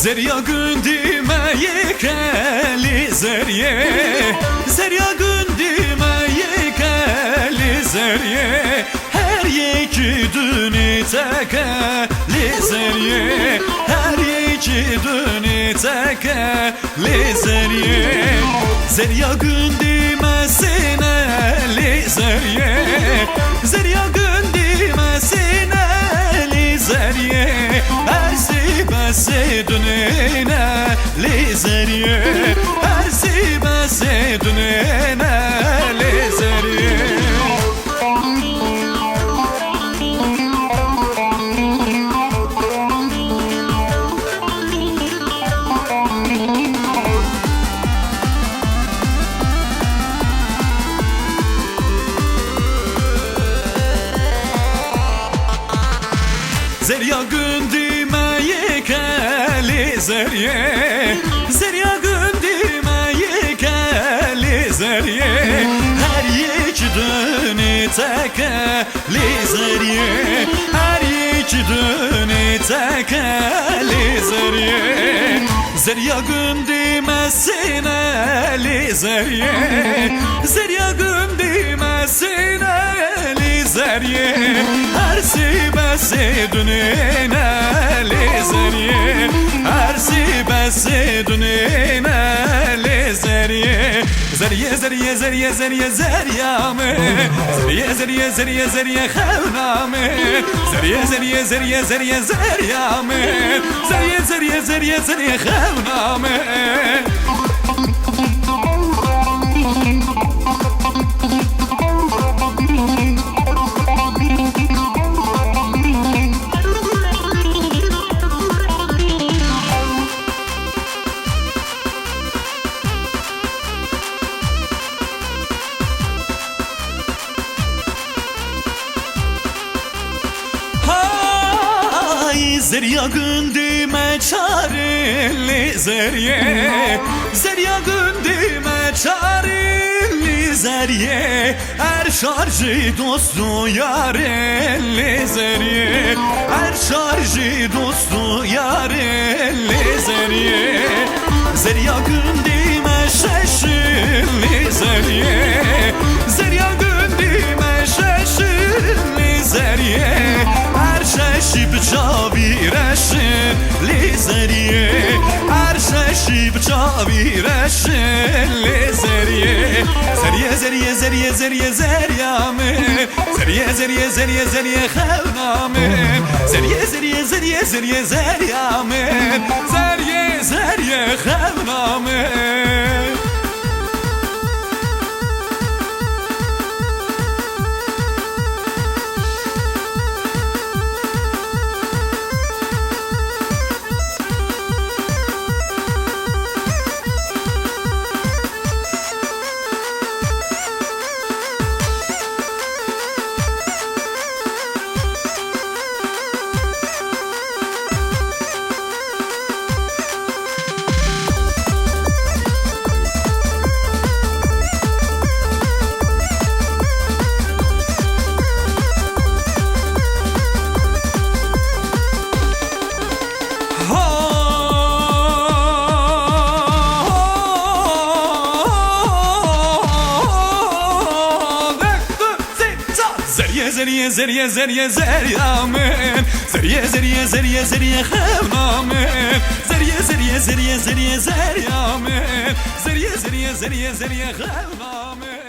زریا گندی ما یکلی زریه زریا گندی ما یکلی زریه her yeki dünü tekeli zeriye her yeki dünü tekeli zeriye zeriya gündü mesineli zeriye zeriya gündü mesineli zeriye her sibesi dününe li zeriye her sibesi dününe li zeriye. Zerya gündüme yekeli zeriye Zerya gündüme yekeli zeriye her yeki dönü tekeli zeriye her yeki dönü tekeli zeriye Zerya gündüme sineli zeriye Zerya gündüme sineli zeriye her sibesi dününe li zeriye her sibesi dününe li zeriye zeriye zeriye zeriye zeriye zeryamı zeriye zeriye zeriye zeriye xevnamı zeriye zeriye zeriye zeriye zeryamı zeriye zeriye zeriye zeriye xevnamı. Zerya gündüme çareli zeriye Zerya gündüme çareli zeriye her şarjı dostu yareli zeriye her şarjı dostu yareli zeriye Zerya gündüme şaşırlı zeriye Zerya gündüme şaşırlı zeriye her şaşı bıçağı reşin li zeriye her şaşı bıçağı reşin li zeriye zeriye zeriye zeriye zeriye zeryamı zeriye zeriye zeriye zeriye xevnamı zeriye zeriye zeriye zeriye zeryamı zeriye zeriye xevnamı. Zeriye zeriye zeriye zeryamın zeriye zeriye zeriye zeriye xevnamın zeriye zeriye zeriye zeriye zeryamın zeriye zeriye zeriye zeriye xevnamın.